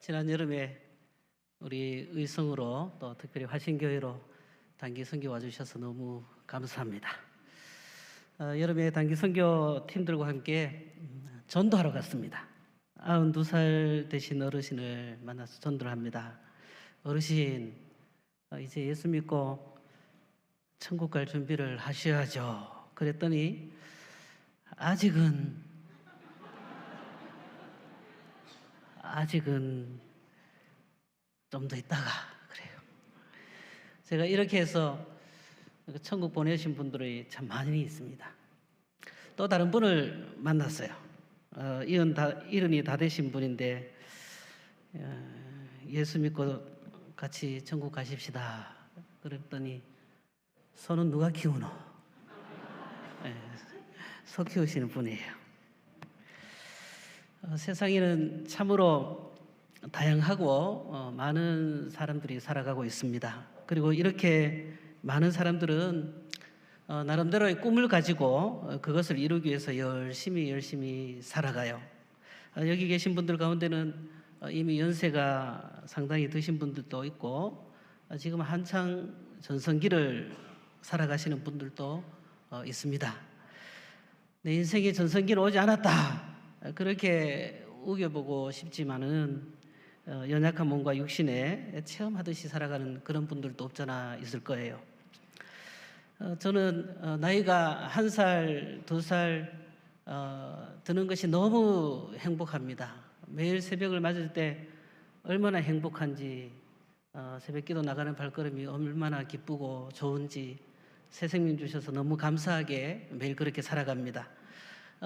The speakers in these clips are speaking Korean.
지난 여름에 우리 의성으로 또 특별히 화신교회로 단기 선교 와주셔서 너무 감사합니다. 여름에 단기 선교 팀들과 함께 전도하러 갔습니다. 92살 되신 어르신을 만나서 전도를 합니다. 어르신, 이제 예수 믿고 천국 갈 준비를 하셔야죠. 그랬더니 아직은 좀 더 있다가 그래요. 제가 이렇게 해서 천국 보내신 분들이 참 많이 있습니다. 또 다른 분을 만났어요. 일흔이 다 되신 분인데 예수 믿고 같이 천국 가십시다. 그랬더니 손은 누가 키우노? 소 키우시는 분이에요. 세상에는 참으로 다양하고 많은 사람들이 살아가고 있습니다. 그리고 이렇게 많은 사람들은 나름대로의 꿈을 가지고 그것을 이루기 위해서 열심히 살아가요. 여기 계신 분들 가운데는 이미 연세가 상당히 드신 분들도 있고 지금 한창 전성기를 살아가시는 분들도 있습니다. 내 인생에 전성기는 오지 않았다, 그렇게 우겨보고 싶지만은 연약한 몸과 육신에 체험하듯이 살아가는 그런 분들도 없잖아 있을 거예요. 저는 나이가 1살, 2살 드는 것이 너무 행복합니다. 매일 새벽을 맞을 때 얼마나 행복한지, 새벽기도 나가는 발걸음이 얼마나 기쁘고 좋은지 새 생명 주셔서 너무 감사하게 매일 그렇게 살아갑니다.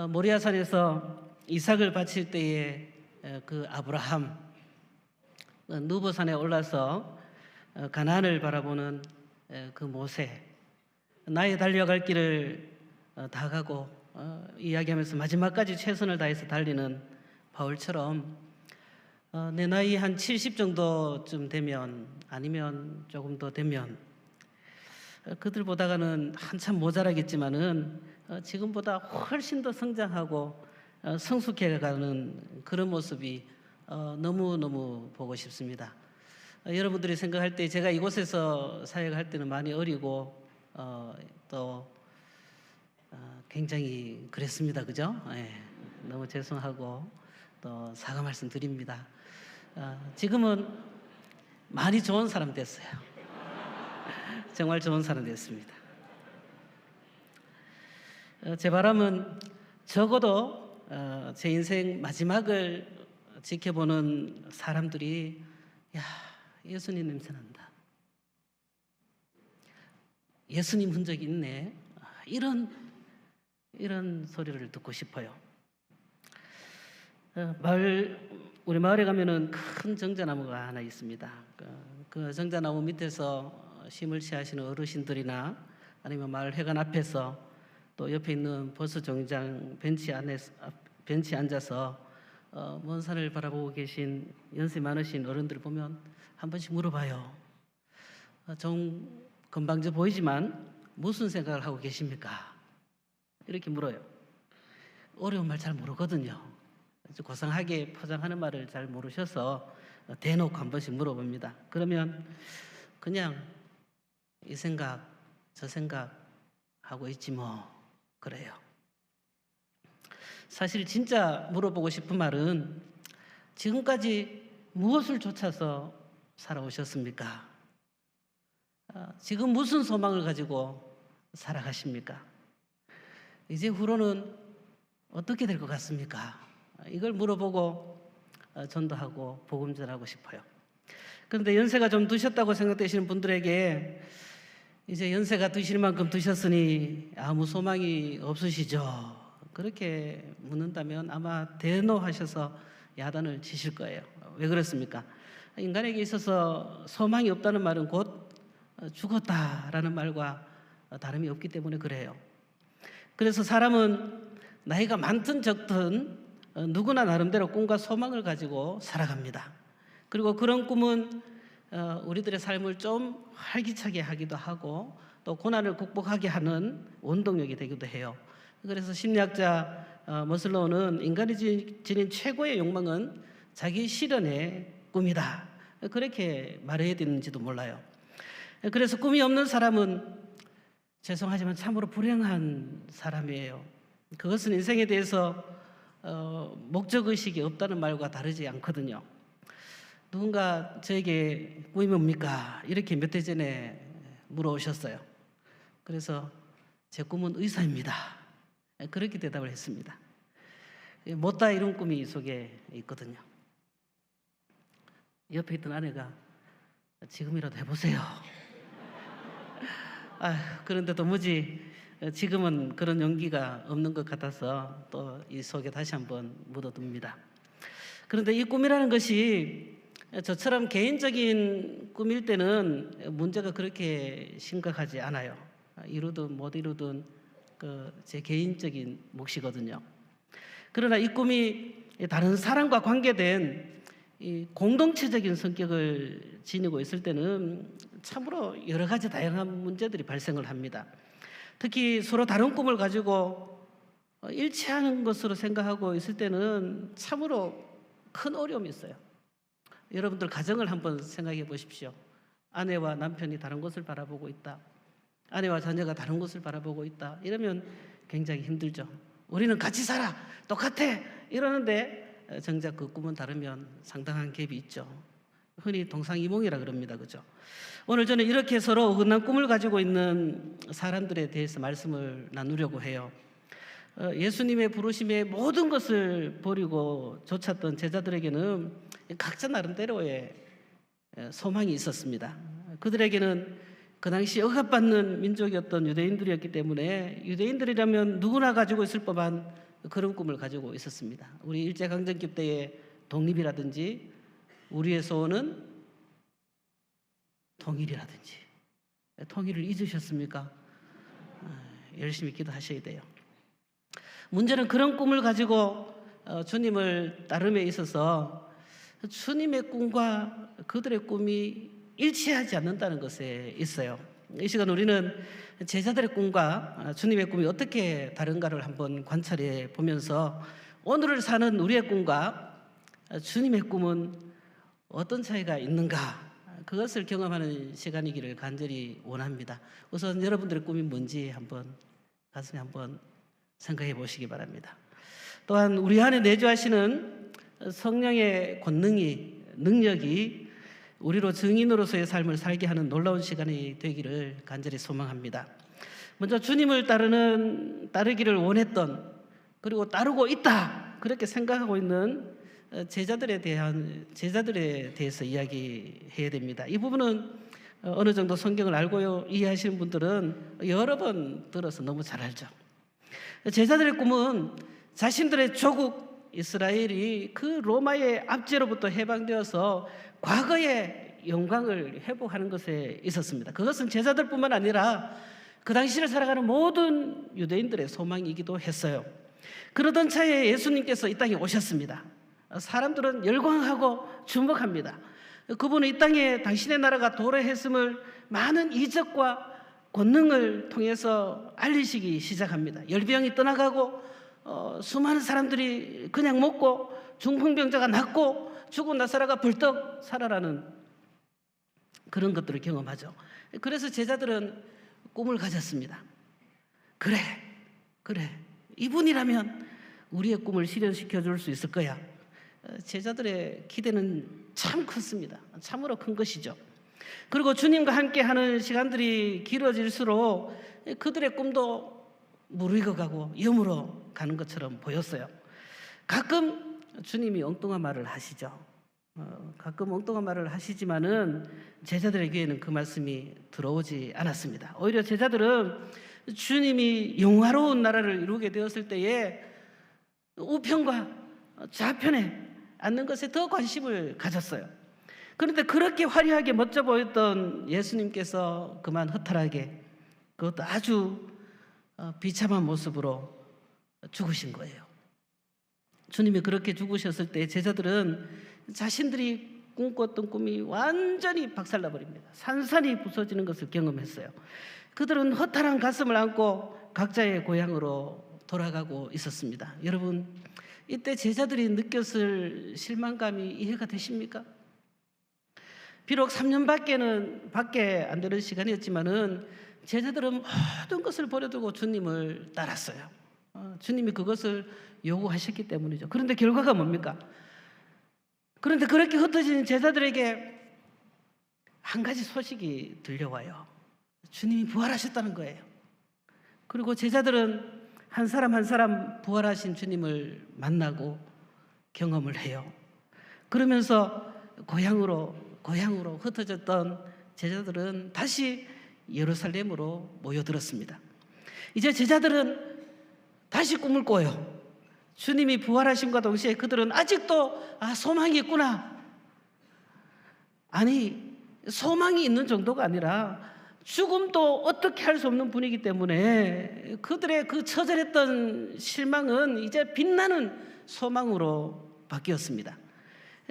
모리아산에서 이삭을 바칠 때에 그 아브라함, 누보산에 올라서 가나안을 바라보는 그 모세, 나의 달려갈 길을 다 가고 이야기하면서 마지막까지 최선을 다해서 달리는 바울처럼 내 나이 한 70 정도쯤 되면, 아니면 조금 더 되면 그들보다는 한참 모자라겠지만은 지금보다 훨씬 더 성장하고 성숙해가는 그런 모습이 너무너무 보고 싶습니다. 여러분들이 생각할 때 제가 이곳에서 사역할 때는 많이 어리고 또 굉장히 그랬습니다. 그죠? 너무 죄송하고 또 사과 말씀 드립니다. 지금은 많이 좋은 사람 됐어요. 정말 좋은 사람 됐습니다. 제 바람은 적어도 제 인생 마지막을 지켜보는 사람들이 예수님 냄새 난다, 예수님 흔적이 있네, 이런 소리를 듣고 싶어요. 우리 마을에 가면은 큰 정자나무가 하나 있습니다. 그 정자나무 밑에서 심을 취하시는 어르신들이나 아니면 마을 회관 앞에서 또 옆에 있는 버스 정류장 벤치에 앉아서 먼 산을 바라보고 계신 연세 많으신 어른들 보면 한 번씩 물어봐요. 좀 건방져 보이지만 무슨 생각을 하고 계십니까? 이렇게 물어요. 어려운 말 잘 모르거든요. 아주 고상하게 포장하는 말을 잘 모르셔서 대놓고 한 번씩 물어봅니다. 그러면 그냥 이 생각 저 생각 하고 있지 뭐, 그래요. 사실 진짜 물어보고 싶은 말은 지금까지 무엇을 쫓아서 살아오셨습니까? 지금 무슨 소망을 가지고 살아가십니까? 이제 후로는 어떻게 될 것 같습니까? 이걸 물어보고 전도하고 복음 전하고 싶어요. 그런데 연세가 좀 드셨다고 생각되시는 분들에게 이제 연세가 드실 만큼 드셨으니 아무 소망이 없으시죠? 그렇게 묻는다면 아마 대노하셔서 야단을 치실 거예요. 왜 그렇습니까? 인간에게 있어서 소망이 없다는 말은 곧 죽었다라는 말과 다름이 없기 때문에 그래요. 그래서 사람은 나이가 많든 적든 누구나 나름대로 꿈과 소망을 가지고 살아갑니다. 그리고 그런 꿈은 우리들의 삶을 좀 활기차게 하기도 하고 또 고난을 극복하게 하는 원동력이 되기도 해요. 그래서 심리학자 머슬로우는 인간이 지닌 최고의 욕망은 자기 실현의 꿈이다. 그렇게 말해야 되는지도 몰라요. 그래서 꿈이 없는 사람은 죄송하지만 참으로 불행한 사람이에요. 그것은 인생에 대해서 목적의식이 없다는 말과 다르지 않거든요. 누군가 저에게 꿈이 뭡니까? 이렇게 몇 해 전에 물어오셨어요. 그래서 제 꿈은 의사입니다. 그렇게 대답을 했습니다. 못다 이룬 꿈이 속에 있거든요. 옆에 있던 아내가 지금이라도 해보세요. 그런데 도무지 지금은 그런 용기가 없는 것 같아서 또 이 속에 다시 한번 묻어둡니다. 그런데 이 꿈이라는 것이 저처럼 개인적인 꿈일 때는 문제가 그렇게 심각하지 않아요. 이루든 못 이루든 제 개인적인 몫이거든요. 그러나 이 꿈이 다른 사람과 관계된 이 공동체적인 성격을 지니고 있을 때는 참으로 여러 가지 다양한 문제들이 발생을 합니다. 특히 서로 다른 꿈을 가지고 일치하는 것으로 생각하고 있을 때는 참으로 큰 어려움이 있어요. 여러분들 가정을 한번 생각해 보십시오. 아내와 남편이 다른 곳을 바라보고 있다. 아내와 자녀가 다른 곳을 바라보고 있다. 이러면 굉장히 힘들죠. 우리는 같이 살아. 똑같아. 이러는데 정작 그 꿈은 다르면 상당한 갭이 있죠. 흔히 동상이몽이라 그럽니다. 그죠? 오늘 저는 이렇게 서로 어긋난 꿈을 가지고 있는 사람들에 대해서 말씀을 나누려고 해요. 예수님의 부르심에 모든 것을 버리고 쫓았던 제자들에게는 각자 나름대로의 소망이 있었습니다. 그들에게는 그 당시 억압받는 민족이었던 유대인들이었기 때문에 유대인들이라면 누구나 가지고 있을 법한 그런 꿈을 가지고 있었습니다. 우리 일제강점기 때의 독립이라든지 우리의 소원은 통일이라든지. 통일을 잊으셨습니까? 열심히 기도하셔야 돼요. 문제는 그런 꿈을 가지고 주님을 따름에 있어서 주님의 꿈과 그들의 꿈이 일치하지 않는다는 것에 있어요. 이 시간 우리는 제자들의 꿈과 주님의 꿈이 어떻게 다른가를 한번 관찰해 보면서 오늘을 사는 우리의 꿈과 주님의 꿈은 어떤 차이가 있는가, 그것을 경험하는 시간이기를 간절히 원합니다. 우선 여러분들의 꿈이 뭔지 한번 가슴에 한번 생각해 보시기 바랍니다. 또한 우리 안에 내주하시는 성령의 권능이, 능력이 우리로 증인으로서의 삶을 살게 하는 놀라운 시간이 되기를 간절히 소망합니다. 먼저 주님을 따르기를 원했던, 그리고 따르고 있다 그렇게 생각하고 있는 제자들에 대해서 이야기해야 됩니다. 이 부분은 어느 정도 성경을 알고 이해하시는 분들은 여러 번 들어서 너무 잘 알죠. 제자들의 꿈은 자신들의 조국 이스라엘이 그 로마의 압제로부터 해방되어서 과거의 영광을 회복하는 것에 있었습니다. 그것은 제자들뿐만 아니라 그 당시를 살아가는 모든 유대인들의 소망이기도 했어요. 그러던 차에 예수님께서 이 땅에 오셨습니다. 사람들은 열광하고 주목합니다. 그분은 이 땅에 당신의 나라가 도래했음을 많은 이적과 권능을 통해서 알리시기 시작합니다. 열병이 떠나가고 수많은 사람들이 그냥 먹고 중풍병자가 낫고 죽은 나사라가 벌떡 살아나는 그런 것들을 경험하죠. 그래서 제자들은 꿈을 가졌습니다. 그래 이분이라면 우리의 꿈을 실현시켜 줄 수 있을 거야. 제자들의 기대는 참 컸습니다. 참으로 큰 것이죠. 그리고 주님과 함께하는 시간들이 길어질수록 그들의 꿈도 무르익어가고 여물어 가는 것처럼 보였어요. 가끔 주님이 엉뚱한 말을 하시죠. 가끔 엉뚱한 말을 하시지만은 제자들의 귀에는 그 말씀이 들어오지 않았습니다. 오히려 제자들은 주님이 영화로운 나라를 이루게 되었을 때에 우편과 좌편에 앉는 것에 더 관심을 가졌어요. 그런데 그렇게 화려하게 멋져 보였던 예수님께서 그만 허탈하게, 그것도 아주 비참한 모습으로 죽으신 거예요. 주님이 그렇게 죽으셨을 때 제자들은 자신들이 꿈꿨던 꿈이 완전히 박살나 버립니다. 산산이 부서지는 것을 경험했어요. 그들은 허탈한 가슴을 안고 각자의 고향으로 돌아가고 있었습니다. 여러분, 이때 제자들이 느꼈을 실망감이 이해가 되십니까? 비록 3년밖에 안 되는 시간이었지만은 제자들은 모든 것을 버려두고 주님을 따랐어요. 주님이 그것을 요구하셨기 때문이죠. 그런데 결과가 뭡니까? 그런데 그렇게 흩어진 제자들에게 한 가지 소식이 들려와요. 주님이 부활하셨다는 거예요. 그리고 제자들은 한 사람 한 사람 부활하신 주님을 만나고 경험을 해요. 그러면서 고향으로 흩어졌던 제자들은 다시 예루살렘으로 모여들었습니다. 이제 제자들은 다시 꿈을 꿔요. 주님이 부활하심과 동시에 그들은 아직도 소망이 있구나. 아니, 소망이 있는 정도가 아니라 죽음도 어떻게 할 수 없는 분이기 때문에 그들의 그 처절했던 실망은 이제 빛나는 소망으로 바뀌었습니다.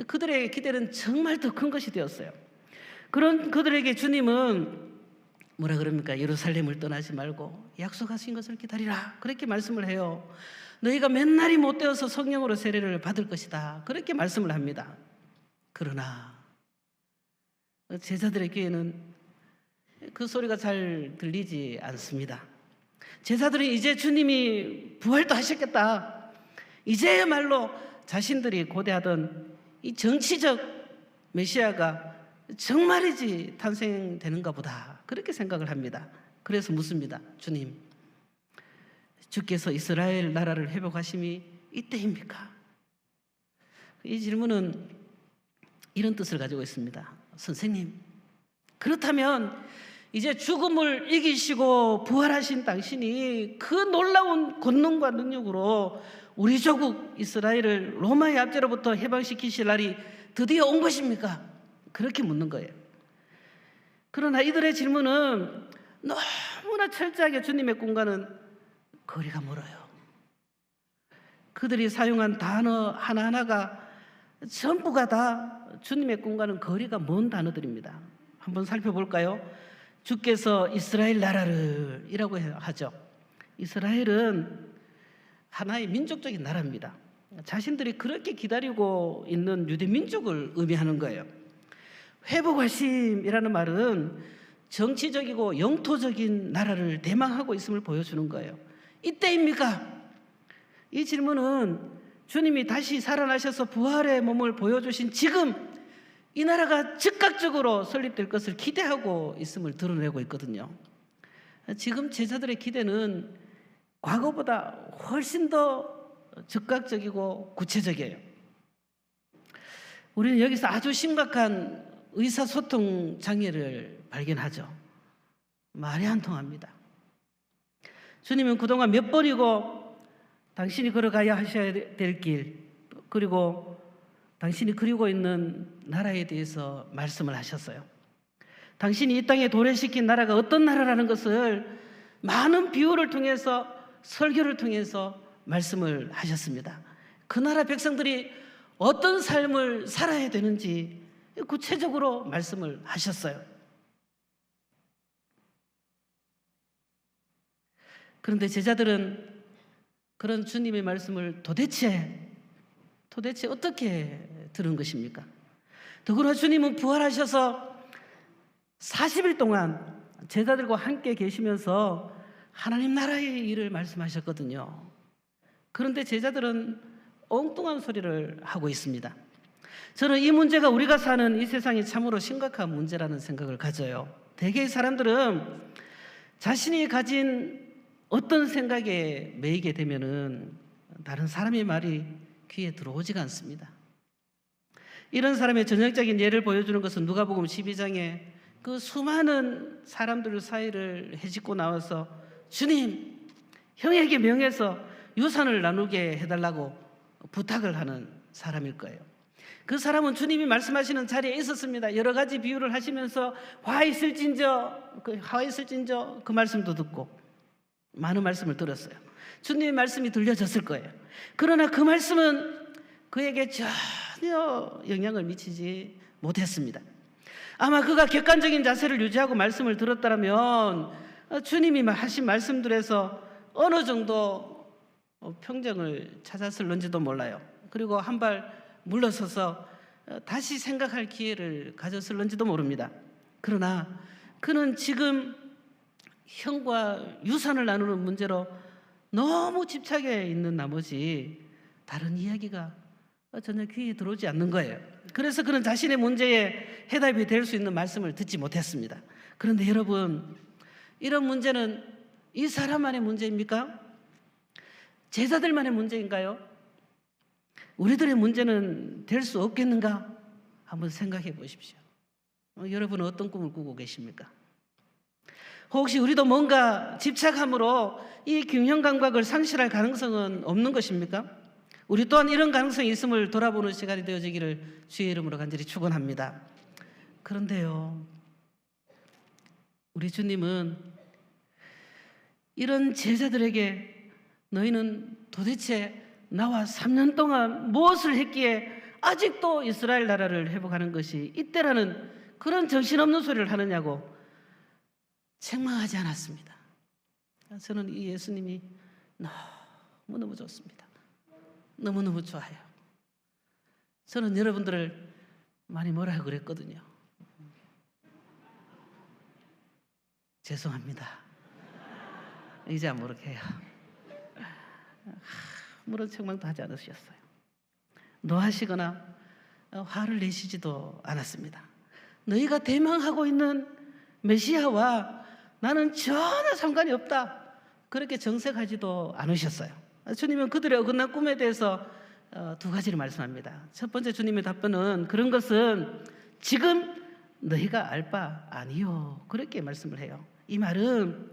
그들의 기대는 정말 더 큰 것이 되었어요. 그런 그들에게 주님은 뭐라 그럽니까? 예루살렘을 떠나지 말고 약속하신 것을 기다리라. 그렇게 말씀을 해요. 너희가 맨날이 못 되어서 성령으로 세례를 받을 것이다. 그렇게 말씀을 합니다. 그러나 제자들의 귀에는 그 소리가 잘 들리지 않습니다. 제자들이 이제 주님이 부활도 하셨겠다. 이제야말로 자신들이 고대하던 이 정치적 메시아가 정말이지 탄생되는가 보다. 그렇게 생각을 합니다. 그래서 묻습니다. 주님, 주께서 이스라엘 나라를 회복하심이 이때입니까? 이 질문은 이런 뜻을 가지고 있습니다. 선생님, 그렇다면 이제 죽음을 이기시고 부활하신 당신이 그 놀라운 권능과 능력으로 우리 조국 이스라엘을 로마의 압제로부터 해방시키실 날이 드디어 온 것입니까? 그렇게 묻는 거예요. 그러나 이들의 질문은 너무나 철저하게 주님의 꿈과는 거리가 멀어요. 그들이 사용한 단어 하나하나가 전부가 다 주님의 꿈과는 거리가 먼 단어들입니다. 한번 살펴볼까요? 주께서 이스라엘 나라를 이라고 하죠. 이스라엘은 하나의 민족적인 나라입니다. 자신들이 그렇게 기다리고 있는 유대 민족을 의미하는 거예요. 회복하심이라는 말은 정치적이고 영토적인 나라를 대망하고 있음을 보여주는 거예요. 이때입니까? 이 질문은 주님이 다시 살아나셔서 부활의 몸을 보여주신 지금 이 나라가 즉각적으로 설립될 것을 기대하고 있음을 드러내고 있거든요. 지금 제자들의 기대는 과거보다 훨씬 더 즉각적이고 구체적이에요. 우리는 여기서 아주 심각한 의사소통 장애를 발견하죠. 말이 안 통합니다. 주님은 그동안 몇 번이고 당신이 걸어가야 하셔야 될 길, 그리고 당신이 그리고 있는 나라에 대해서 말씀을 하셨어요. 당신이 이 땅에 도래시킨 나라가 어떤 나라라는 것을 많은 비유를 통해서, 설교를 통해서 말씀을 하셨습니다. 그 나라 백성들이 어떤 삶을 살아야 되는지 구체적으로 말씀을 하셨어요. 그런데 제자들은 그런 주님의 말씀을 도대체 어떻게 들은 것입니까? 더구나 주님은 부활하셔서 40일 동안 제자들과 함께 계시면서 하나님 나라의 일을 말씀하셨거든요. 그런데 제자들은 엉뚱한 소리를 하고 있습니다. 저는 이 문제가 우리가 사는 이 세상이 참으로 심각한 문제라는 생각을 가져요. 대개의 사람들은 자신이 가진 어떤 생각에 매이게 되면은 다른 사람의 말이 귀에 들어오지가 않습니다. 이런 사람의 전형적인 예를 보여주는 것은 누가복음 12장에 그 수많은 사람들 사이를 헤집고 나와서 주님, 형에게 명해서 유산을 나누게 해달라고 부탁을 하는 사람일 거예요. 그 사람은 주님이 말씀하시는 자리에 있었습니다. 여러 가지 비유를 하시면서 화 있을진저 그 말씀도 듣고 많은 말씀을 들었어요. 주님의 말씀이 들려졌을 거예요. 그러나 그 말씀은 그에게 전혀 영향을 미치지 못했습니다. 아마 그가 객관적인 자세를 유지하고 말씀을 들었다면 주님이 하신 말씀들에서 어느 정도 평정을 찾았을는지도 몰라요. 그리고 한 발 물러서서 다시 생각할 기회를 가졌을는지도 모릅니다. 그러나 그는 지금 형과 유산을 나누는 문제로 너무 집착해 있는 나머지 다른 이야기가 전혀 귀에 들어오지 않는 거예요. 그래서 그는 자신의 문제에 해답이 될 수 있는 말씀을 듣지 못했습니다. 그런데 여러분, 이런 문제는 이 사람만의 문제입니까? 제자들만의 문제인가요? 우리들의 문제는 될 수 없겠는가? 한번 생각해 보십시오. 여러분은 어떤 꿈을 꾸고 계십니까? 혹시 우리도 뭔가 집착함으로 이 균형 감각을 상실할 가능성은 없는 것입니까? 우리 또한 이런 가능성이 있음을 돌아보는 시간이 되어지기를 주의 이름으로 간절히 축원합니다. 그런데요, 우리 주님은 이런 제자들에게 너희는 도대체 나와 3년 동안 무엇을 했기에 아직도 이스라엘 나라를 회복하는 것이 이때라는 그런 정신없는 소리를 하느냐고 책망하지 않았습니다. 저는 이 예수님이 너무너무 좋습니다. 너무너무 좋아요. 저는 여러분들을 많이 뭐라 그랬거든요. 죄송합니다. 이제 안 모르게요. 아무런 책망도 하지 않으셨어요. 노하시거나 화를 내시지도 않았습니다. 너희가 대망하고 있는 메시아와 나는 전혀 상관이 없다, 그렇게 정색하지도 않으셨어요. 주님은 그들의 어긋난 꿈에 대해서 두 가지를 말씀합니다. 첫 번째 주님의 답변은 그런 것은 지금 너희가 알 바 아니요, 그렇게 말씀을 해요. 이 말은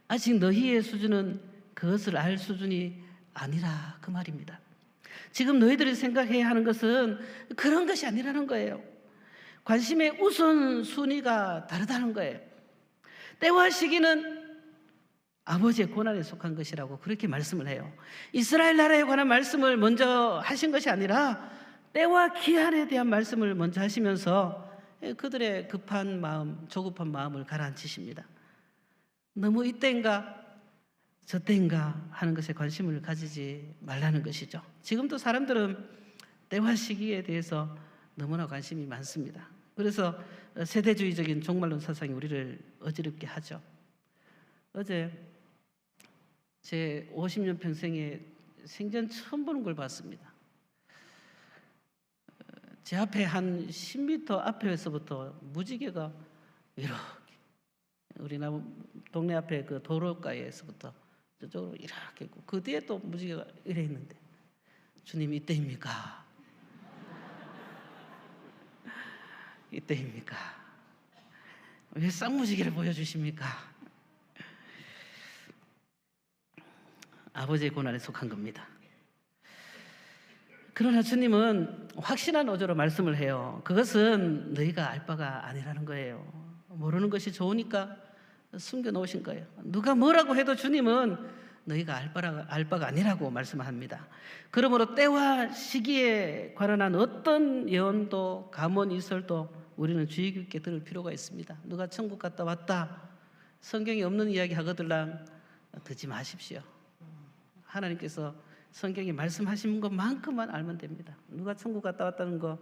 아직 너희의 수준은 그것을 알 수준이 아니라 그 말입니다. 지금 너희들이 생각해야 하는 것은 그런 것이 아니라는 거예요. 관심의 우선순위가 다르다는 거예요. 때와 시기는 아버지의 고난에 속한 것이라고 그렇게 말씀을 해요. 이스라엘 나라에 관한 말씀을 먼저 하신 것이 아니라 때와 기한에 대한 말씀을 먼저 하시면서 그들의 급한 마음, 조급한 마음을 가라앉히십니다. 너무 이때인가 저때인가 하는 것에 관심을 가지지 말라는 것이죠. 지금도 사람들은 때와 시기에 대해서 너무나 관심이 많습니다. 그래서 세대주의적인 종말론 사상이 우리를 어지럽게 하죠. 어제 제 50년 평생에 생전 처음 보는 걸 봤습니다. 제 앞에 한 10m 앞에서부터 무지개가 이렇게, 우리 동네 앞에 그 도로가에서부터 저쪽으로 이렇게 있고, 그 뒤에 또 무지개가 이래 있는데, 주님 이때입니까? 이때입니까? 왜 쌍무지개를 보여주십니까? 아버지의 고난에 속한 겁니다. 그러나 주님은 확신한 어조로 말씀을 해요. 그것은 너희가 알 바가 아니라는 거예요. 모르는 것이 좋으니까 숨겨놓으신 거예요. 누가 뭐라고 해도 주님은 너희가 알 바가 아니라고 말씀합니다. 그러므로 때와 시기에 관한 어떤 예언도 감언 이설도 우리는 주의 깊게 들을 필요가 있습니다. 누가 천국 갔다 왔다, 성경에 없는 이야기 하거들랑 듣지 마십시오. 하나님께서 성경에 말씀하신 것만큼만 알면 됩니다. 누가 천국 갔다 왔다는 거,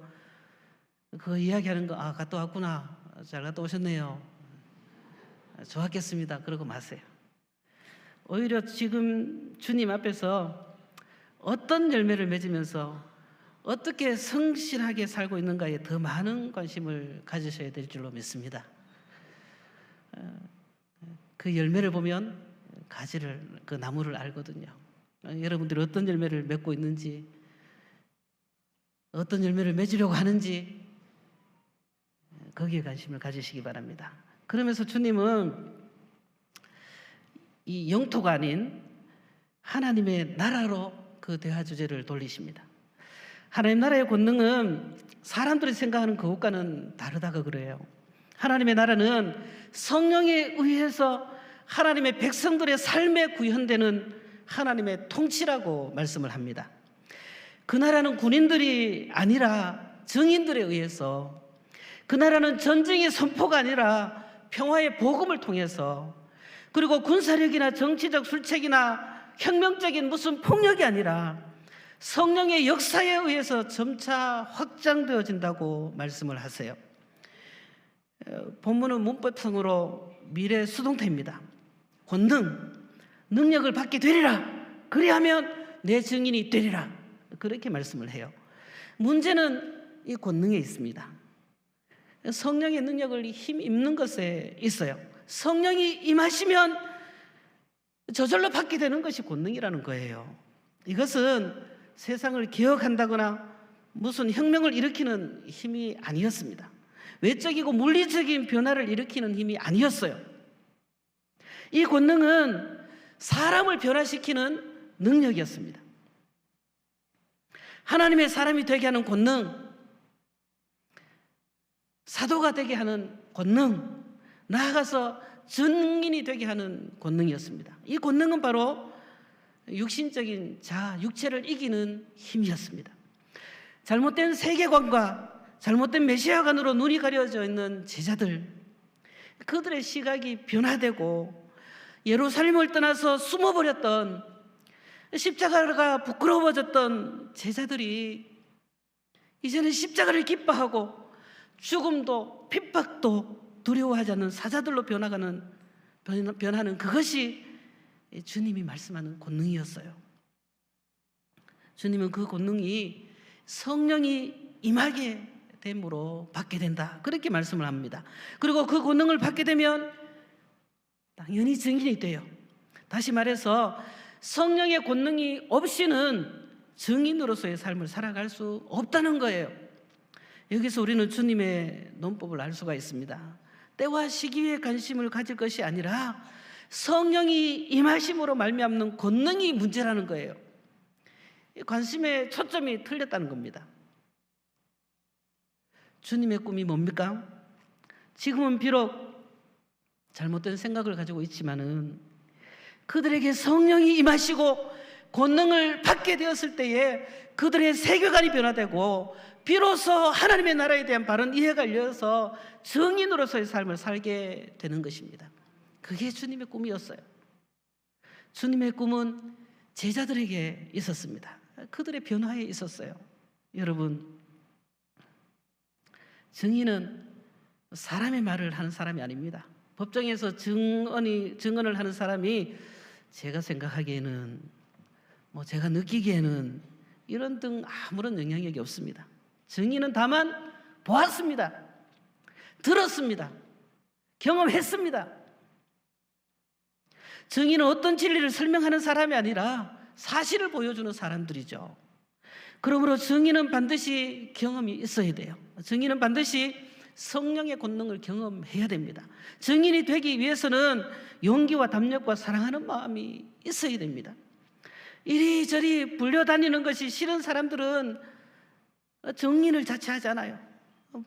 그거 이야기하는 거, 아 갔다 왔구나, 잘 갔다 오셨네요, 좋았겠습니다, 그러고 마세요. 오히려 지금 주님 앞에서 어떤 열매를 맺으면서 어떻게 성실하게 살고 있는가에 더 많은 관심을 가지셔야 될 줄로 믿습니다. 그 열매를 보면 가지를, 그 나무를 알거든요. 여러분들이 어떤 열매를 맺고 있는지, 어떤 열매를 맺으려고 하는지 거기에 관심을 가지시기 바랍니다. 그러면서 주님은 이 영토가 아닌 하나님의 나라로 그 대화 주제를 돌리십니다. 하나님 나라의 권능은 사람들이 생각하는 그것과는 다르다고 그래요. 하나님의 나라는 성령에 의해서 하나님의 백성들의 삶에 구현되는 하나님의 통치라고 말씀을 합니다. 그 나라는 군인들이 아니라 정인들에 의해서, 그 나라는 전쟁의 선포가 아니라 평화의 복음을 통해서, 그리고 군사력이나 정치적 술책이나 혁명적인 무슨 폭력이 아니라 성령의 역사에 의해서 점차 확장되어진다고 말씀을 하세요. 본문은 문법상으로 미래 수동태입니다. 권능, 능력을 받게 되리라. 그리하면 내 증인이 되리라. 그렇게 말씀을 해요. 문제는 이 권능에 있습니다. 성령의 능력을 힘입는 것에 있어요. 성령이 임하시면 저절로 받게 되는 것이 권능이라는 거예요. 이것은 세상을 개혁한다거나 무슨 혁명을 일으키는 힘이 아니었습니다. 외적이고 물리적인 변화를 일으키는 힘이 아니었어요. 이 권능은 사람을 변화시키는 능력이었습니다. 하나님의 사람이 되게 하는 권능, 사도가 되게 하는 권능, 나아가서 증인이 되게 하는 권능이었습니다. 이 권능은 바로 육신적인 자아, 육체를 이기는 힘이었습니다. 잘못된 세계관과 잘못된 메시아관으로 눈이 가려져 있는 제자들, 그들의 시각이 변화되고 예루살렘을 떠나서 숨어버렸던, 십자가가 부끄러워졌던 제자들이 이제는 십자가를 기뻐하고 죽음도 핍박도 두려워하지 않는 사자들로 변하는 그것이 주님이 말씀하는 권능이었어요. 주님은 그 권능이 성령이 임하게 됨으로 받게 된다, 그렇게 말씀을 합니다. 그리고 그 권능을 받게 되면 당연히 증인이 돼요. 다시 말해서 성령의 권능이 없이는 증인으로서의 삶을 살아갈 수 없다는 거예요. 여기서 우리는 주님의 논법을 알 수가 있습니다. 때와 시기에 관심을 가질 것이 아니라 성령이 임하심으로 말미암는 권능이 문제라는 거예요. 관심의 초점이 틀렸다는 겁니다. 주님의 꿈이 뭡니까? 지금은 비록 잘못된 생각을 가지고 있지만은 그들에게 성령이 임하시고 권능을 받게 되었을 때에 그들의 세계관이 변화되고 비로소 하나님의 나라에 대한 바른 이해가 열려서 증인으로서의 삶을 살게 되는 것입니다. 그게 주님의 꿈이었어요. 주님의 꿈은 제자들에게 있었습니다. 그들의 변화에 있었어요. 여러분, 증인은 사람의 말을 하는 사람이 아닙니다. 법정에서 증언을 하는 사람이 제가 생각하기에는, 제가 느끼기에는 이런 등 아무런 영향력이 없습니다. 증인은 다만 보았습니다. 들었습니다. 경험했습니다. 증인은 어떤 진리를 설명하는 사람이 아니라 사실을 보여주는 사람들이죠. 그러므로 증인은 반드시 경험이 있어야 돼요. 증인은 반드시 성령의 권능을 경험해야 됩니다. 증인이 되기 위해서는 용기와 담력과 사랑하는 마음이 있어야 됩니다. 이리저리 불려다니는 것이 싫은 사람들은 증인을 자처하지 않아요.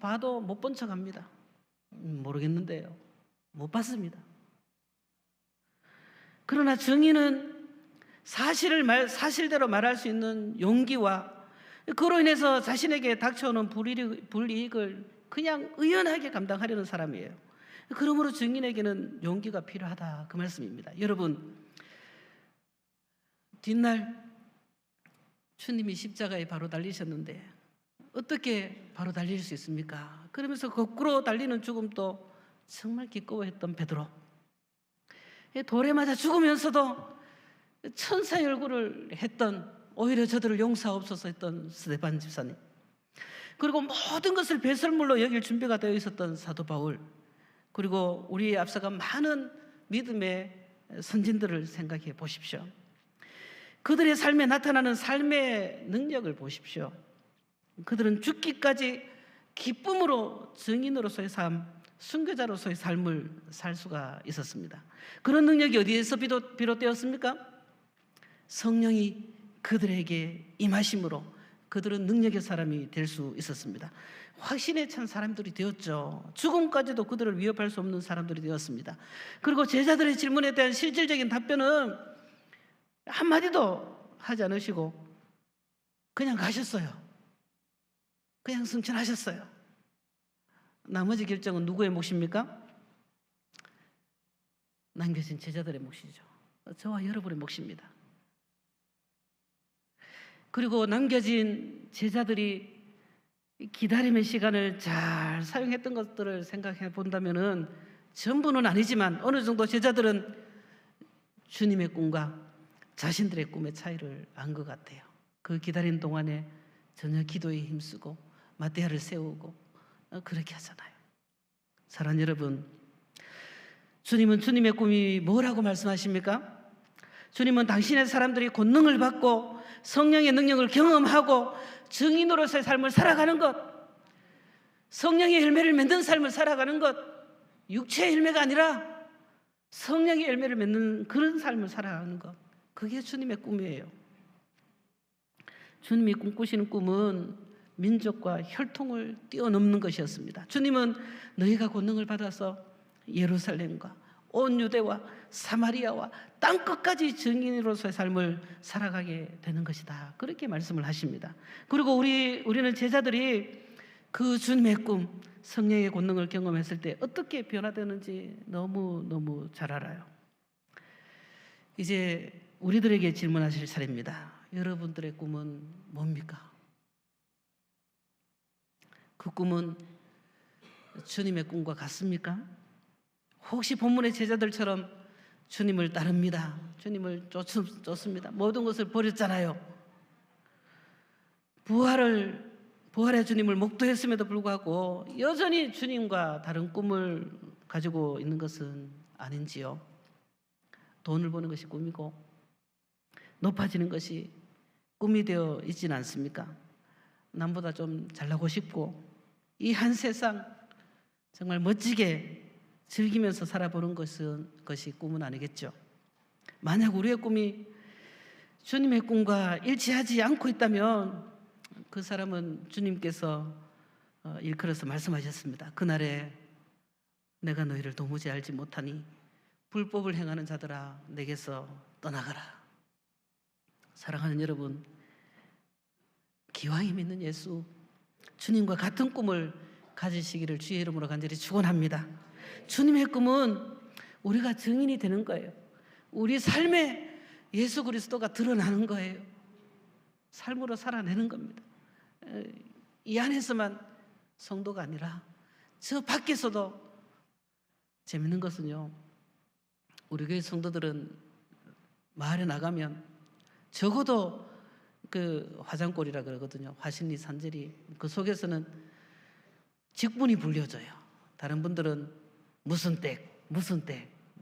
봐도 못 본 척합니다. 모르겠는데요. 못 봤습니다. 그러나 증인은 사실대로 말할 수 있는 용기와 그로 인해서 자신에게 닥쳐오는 불이익을 그냥 의연하게 감당하려는 사람이에요. 그러므로 증인에게는 용기가 필요하다, 그 말씀입니다. 여러분, 뒷날 주님이 십자가에 바로 달리셨는데 어떻게 바로 달릴 수 있습니까? 그러면서 거꾸로 달리는 죽음도 정말 기꺼워했던 베드로, 돌에 맞아 죽으면서도 천사의 얼굴을 했던, 오히려 저들을 용서하옵소서 했던 스데반 집사님, 그리고 모든 것을 배설물로 여길 준비가 되어 있었던 사도 바울, 그리고 우리의 앞서간 많은 믿음의 선진들을 생각해 보십시오. 그들의 삶에 나타나는 삶의 능력을 보십시오. 그들은 죽기까지 기쁨으로 증인으로서의 삶, 순교자로서의 삶을 살 수가 있었습니다. 그런 능력이 어디에서 비롯되었습니까? 성령이 그들에게 임하심으로 그들은 능력의 사람이 될 수 있었습니다. 확신에 찬 사람들이 되었죠. 죽음까지도 그들을 위협할 수 없는 사람들이 되었습니다. 그리고 제자들의 질문에 대한 실질적인 답변은 한마디도 하지 않으시고 그냥 가셨어요. 그냥 승천하셨어요. 나머지 결정은 누구의 몫입니까? 남겨진 제자들의 몫이죠. 저와 여러분의 몫입니다. 그리고 남겨진 제자들이 기다림의 시간을 잘 사용했던 것들을 생각해 본다면은 전부는 아니지만 어느 정도 제자들은 주님의 꿈과 자신들의 꿈의 차이를 안 것 같아요. 그 기다리는 동안에 전혀 기도에 힘쓰고 마대야를 세우고 그렇게 하잖아요. 사랑하는 여러분, 주님은 주님의 꿈이 뭐라고 말씀하십니까? 주님은 당신의 사람들이 권능을 받고 성령의 능력을 경험하고 증인으로서의 삶을 살아가는 것, 성령의 열매를 맺는 삶을 살아가는 것, 육체의 열매가 아니라 성령의 열매를 맺는 그런 삶을 살아가는 것, 그게 주님의 꿈이에요. 주님이 꿈꾸시는 꿈은 민족과 혈통을 뛰어넘는 것이었습니다. 주님은 너희가 권능을 받아서 예루살렘과 온 유대와 사마리아와 땅끝까지 증인으로서의 삶을 살아가게 되는 것이다, 그렇게 말씀을 하십니다. 그리고 우리는 제자들이 그 주님의 꿈, 성령의 권능을 경험했을 때 어떻게 변화되는지 너무 잘 알아요. 이제 우리들에게 질문하실 차례입니다. 여러분들의 꿈은 뭡니까? 그 꿈은 주님의 꿈과 같습니까? 혹시 본문의 제자들처럼 주님을 따릅니다, 주님을 쫓습니다, 모든 것을 버렸잖아요. 부활의 주님을 목도했음에도 불구하고 여전히 주님과 다른 꿈을 가지고 있는 것은 아닌지요? 돈을 버는 것이 꿈이고 높아지는 것이 꿈이 되어 있지는 않습니까? 남보다 좀 잘나고 싶고 이 한 세상 정말 멋지게 즐기면서 살아보는 것이 꿈은 아니겠죠. 만약 우리의 꿈이 주님의 꿈과 일치하지 않고 있다면 그 사람은 주님께서 일컬어서 말씀하셨습니다. 그날에 내가 너희를 도무지 알지 못하니 불법을 행하는 자들아 내게서 떠나가라. 사랑하는 여러분, 기왕이 믿는 예수, 주님과 같은 꿈을 가지시기를 주의 이름으로 간절히 축원합니다. 주님의 꿈은 우리가 증인이 되는 거예요. 우리 삶에 예수 그리스도가 드러나는 거예요. 삶으로 살아내는 겁니다. 이 안에서만 성도가 아니라 저 밖에서도. 재밌는 것은요, 우리 교회 성도들은 마을에 나가면 적어도 그 화장골이라 그러거든요. 화신리 산절이. 그 속에서는 직분이 불려져요. 다른 분들은 무슨 댁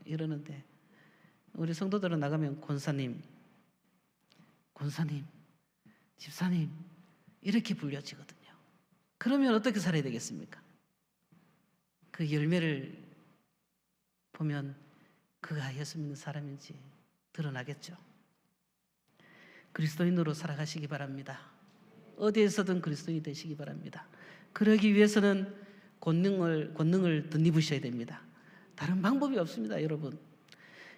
이러는데 우리 성도들은 나가면 권사님, 집사님 이렇게 불려지거든요. 그러면 어떻게 살아야 되겠습니까? 그 열매를 보면 그가 예수 믿는 사람인지 드러나겠죠. 그리스도인으로 살아가시기 바랍니다. 어디에서든 그리스도인이 되시기 바랍니다. 그러기 위해서는 권능을 덧입으셔야 됩니다. 다른 방법이 없습니다, 여러분.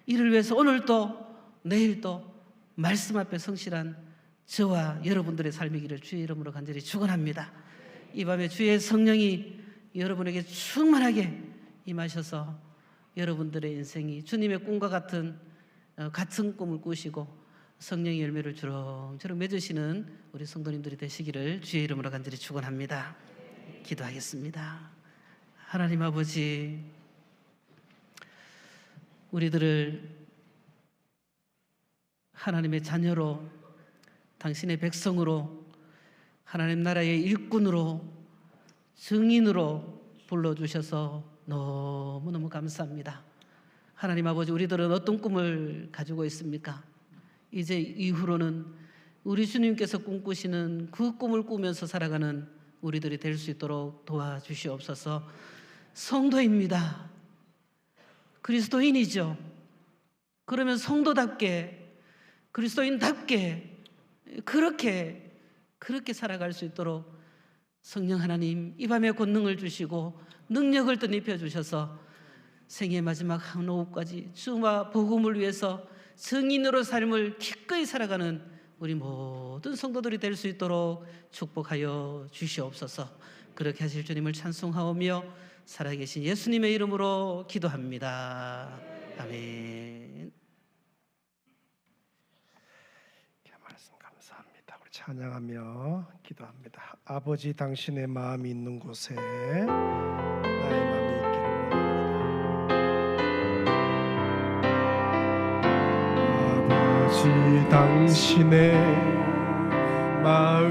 이를 위해서 오늘도 내일도 말씀 앞에 성실한 저와 여러분들의 삶이기를 주의 이름으로 간절히 축원합니다. 이 밤에 주의 성령이 여러분에게 충만하게 임하셔서 여러분들의 인생이 주님의 꿈과 같은 꿈을 꾸시고 성령의 열매를 주렁주렁 맺으시는 우리 성도님들이 되시기를 주의 이름으로 간절히 축원합니다. 기도하겠습니다. 하나님 아버지, 우리들을 하나님의 자녀로, 당신의 백성으로, 하나님 나라의 일꾼으로, 증인으로 불러주셔서 너무너무 감사합니다. 하나님 아버지, 우리들은 어떤 꿈을 가지고 있습니까? 이제 이후로는 우리 주님께서 꿈꾸시는 그 꿈을 꾸면서 살아가는 우리들이 될 수 있도록 도와주시옵소서. 성도입니다. 그리스도인이죠. 그러면 성도답게, 그리스도인답게 그렇게 살아갈 수 있도록 성령 하나님 이 밤에 권능을 주시고 능력을 덧입혀 주셔서 생의 마지막 한 오후까지 주와 복음을 위해서 증인으로 삶을 기꺼이 살아가는 우리 모든 성도들이 될 수 있도록 축복하여 주시옵소서. 그렇게 하실 주님을 찬송하오며 살아계신 예수님의 이름으로 기도합니다. 아멘. 말씀 감사합니다. 우리 찬양하며 기도합니다. 아버지, 당신의 마음이 있는 곳에 나의 마음이 있기를 원합니다. 아버지, 당신의 마음이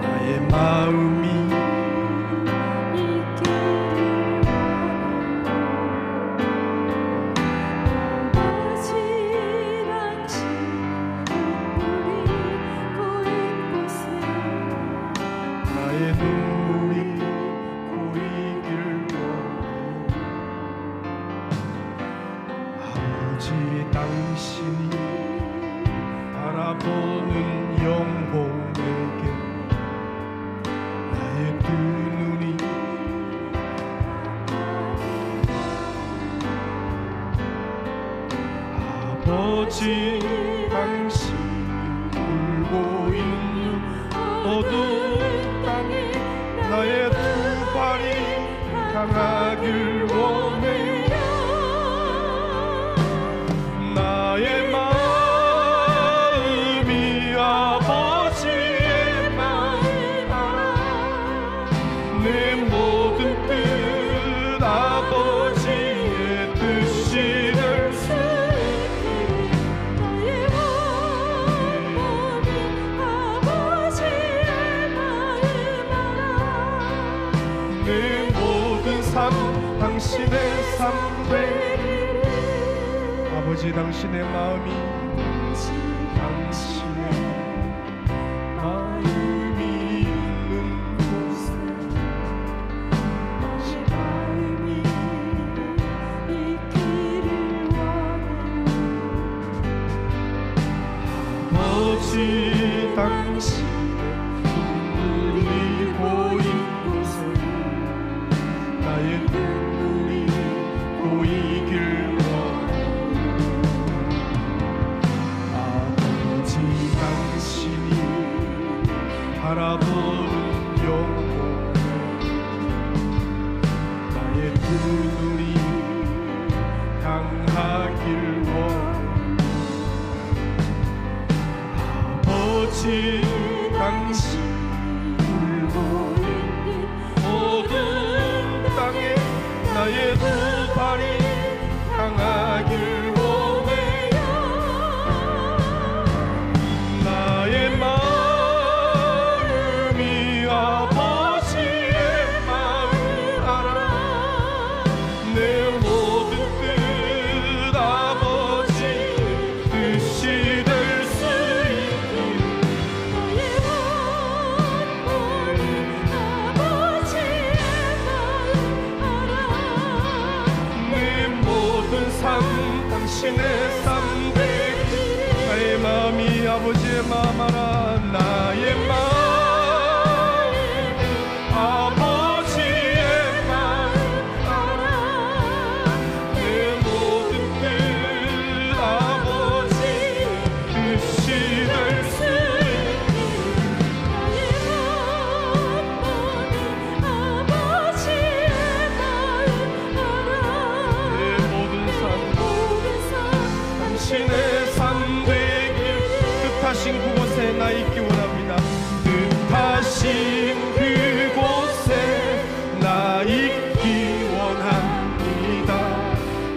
나의 마음이 당신이 바라보는 영혼에게 나의 두 눈이 아버지, 당신이 울고 있는 어두운 땅에 나의 두 발이 향하길 원해요. 나의 마음이 아버지의 마음 알아. 내 모든 뜻 아버지의 뜻이 될 수 있게 나의 마음이 아버지의 마음 알아. 내 모든 삶 당신의 삶 되기를. 아버지, 당신의 마음이 있는 곳에 다시 마음이 있기를 원해요. 아버지, 당신의 눈물이 고인 곳에 나의 눈물이 고이길 바라보는 영혼에 나의 두 눈이 향하길 원해. 아버지, 당신 울고 있는 어두운 땅에 나의 두 발이 향하길 원해요. 나의 마음 당신의 삶 되기를. 나의 마음이 아버지의 마음 알아. 나의 마음 아버지의 마음 알아. 내 모든 뜻 아버지 뜻이 될 수 있게 나의 마음이 아버지의 마음 알아. 내 모든 삶 당신의 삶 되길. 뜻하신 그곳에 나 있기 원합니다. 뜻하신 그곳에 나 있기 원합니다.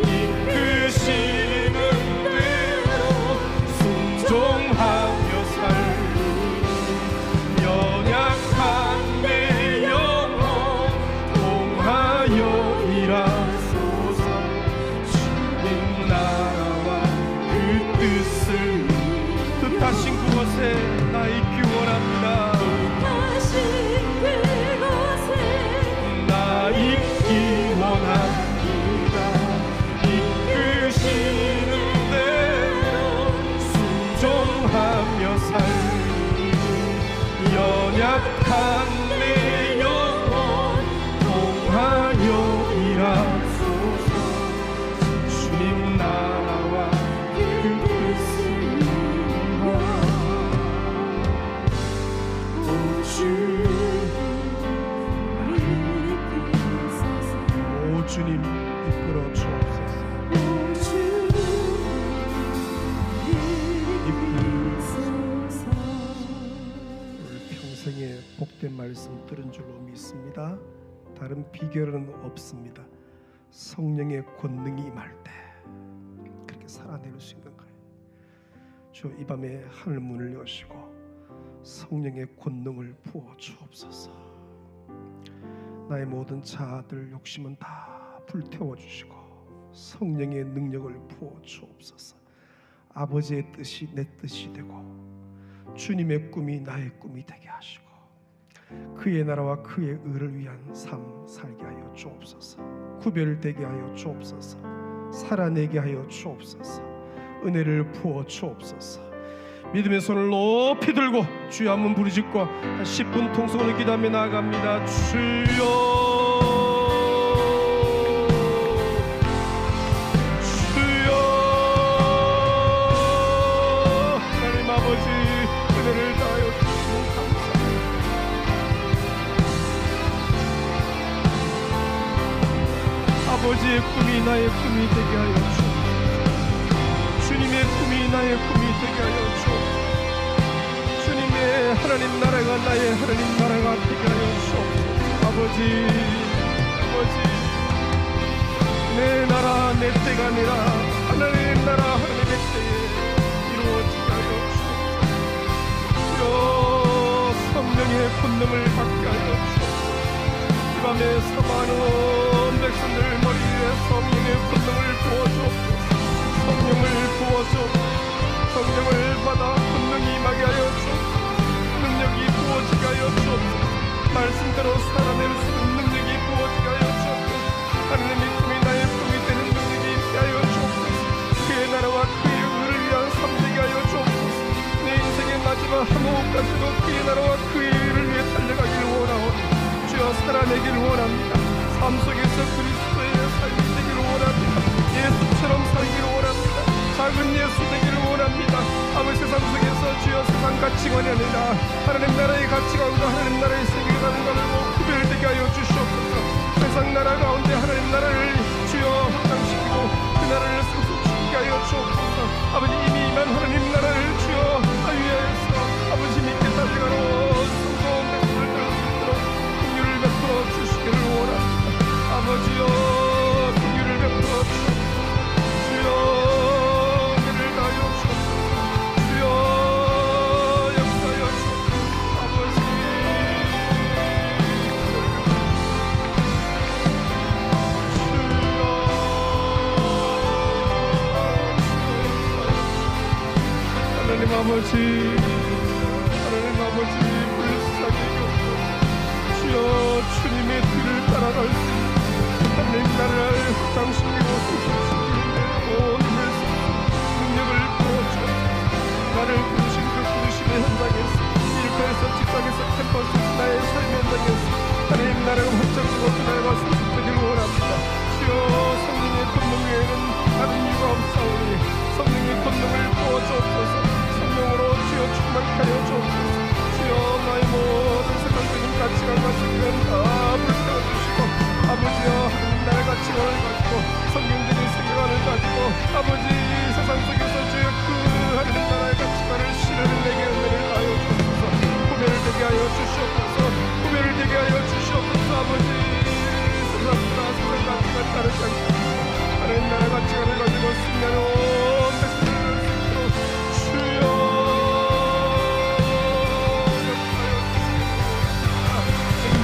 이끄시는 대로 순종하며 살리. 연약한 내 영혼 통하여 일하소서. 주님 나라와 그 뜻을 뜻하신 그곳에 나 있기 원합니다. 뜻하신 그곳에 나 있기 원합니다. 이끄시는 대로 순종하며 살리. 연약한 내 영혼 통하여 일하소서. 주님 나라와 그 뜻을 주님 이끌어 주옵소서. 말씀 들은 줄로 믿습니다. 다른 비결은 없습니다. 성령의 권능이 임할 때 그렇게 살아낼 수 있는 거예요. 주, 이 밤에 하늘 문을 여시고 성령의 권능을 부어 주옵소서. 나의 모든 자아들 욕심은 다 불태워 주시고 성령의 능력을 부어 주옵소서. 아버지의 뜻이 내 뜻이 되고 주님의 꿈이 나의 꿈이 되게 하시고 그의 나라와 그의 의를 위한 삶 살게 하여 주옵소서. 구별되게 하여 주옵소서. 살아내게 하여 주옵소서. 은혜를 부어 주옵소서. 믿음의 손을 높이 들고 주여 한번 부르짖고 한 10분 통성으로 기도하며 나아갑니다. 주여, 주여, 하나님 아버지 은혜를 다하여 주시면 감사합니다. 아버지의 꿈이 나의 꿈이 되게 하여 주옵소서. 주님의 꿈이 나의 꿈이 되게 하여 주옵소서. 주님의 하나님 나라가 나의 하나님 나라가 되게 하여 주옵소서. 아버지, 아버지, 내 나라 내 때가 아니라 하나님의 나라 하나님의 때에 이루어지게 하여 주옵소서. 주여, 성령의 권능을 받게 하여 주옵소서. 이 밤에 사모하는 백성들 머리 위에 성령의 권능을 부어주옵소서. 성령을 부어주옵소서. 성령을 받아 권능이 임하게 하여 주옵소서. 능력이 부어지게 하여 주옵소서. 말씀대로 살아낼 수 있는 능력이 부어지게 하여 주옵소서. 하나님의 꿈이 나의 꿈이 되는 능력이 있게 하여 주옵소서. 그의 나라와 그의 의를 위한 삶 되게 하여 주옵소서. 내 인생의 마지막 한 호흡까지도 그의 나라와 그의 의를 위해 달려가기를 원하오니 주여 살아내기를 원합니다. 삶 속에서 그리스도의 삶이 되기를 원합니다. 예수처럼 살기를 원합니다. 작은 예수 되기를 원합니다. 아버지 세상 속에서 주여 세상 가치관이 아니라 하나님 나라의 가치관과 하나님 나라의 세계관을 구별되게 하여 주시옵소서. 세상 나라 가운데 하나님 나라를 주여 확장시키고 그 나라를 상속시키게 하여 주옵소서. 아버지 이미 임한 하나님 나라를 주여 위에서 아버지 믿게 달려가로 성공한 백성을 들어 긍휼을 베풀어 주시기를 원합니다. 아버지여 긍휼을 베풀어 주옵소서. 주여 아버지, 하나님 아버지 불쌍히 여겨 주여 주님의 뒤를 따라갈 수 있는 하나님 나라를 확장시키고 소속시키는 모든 능력을 부어주옵소서. 나를 부르신 그 부르심의 현장에서 일터에서 직장에서 캠퍼스에서 나의 삶의 현장에서 하나님 나라가 확장되고 그 나라가 소속되기를 원합니다. 주여 성령의 권능 외에는 다른 이유가 없사오니 성령의 권능을 부어주옵소서. 성령으로 주여 충만케 하여 주옵소서. 주여 나의 모든 세상적인 가치관과 생각은 다 불태워주시고 아버지여 하나님 나라의 가치관을 가지고 성경적인 세계관을 가지고 아버지 세상 속에서 주여 그 하나님 나라의 가치관을 실현해내게 은혜를 하여 주옵소서. 구별을 되게 하여 주시옵소서. 구별을 되게 하여 주시옵소서. 아버지 세상 가치관 따르지 않고 하나님 나라의 가치관을 가지고 승리하는 백성들을 주여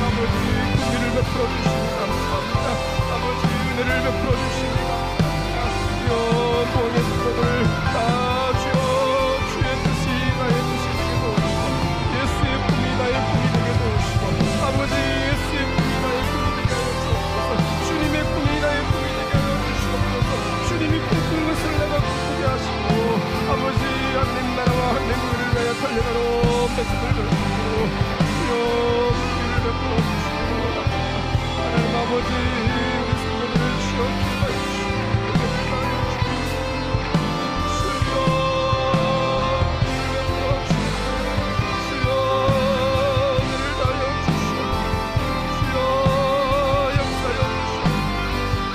아버지 긍휼을 베풀어 주시니 감사합니다. 아버지 은혜를 베풀어 주시니 감사합니다. 주여 구원의 수고를 다 주여 주의 뜻이 나의 뜻이 되게 도우시고 예수의 꿈이 나의 꿈이 되게 도우시고 아버지 예수의 꿈이 나의 꿈이 되게 하여 주옵소서. 주님의 꿈이 나의 꿈이 되게 하여 주시옵소서. 주님이 꿈꾸는 것을 내가 꿈꾸게 하시고 아버지 하나님 나라와 하나님 의를 위하여 달려가로 백성을 베푸시고 주여 긍휼을 베풀어 주시고 하나님 아버지 우리 성도들을 주여 기도하여 주시고 주여 긍휼을 베풀어 주시고 주여 은혜를 다하여 주시고 주여 역사하여 주시고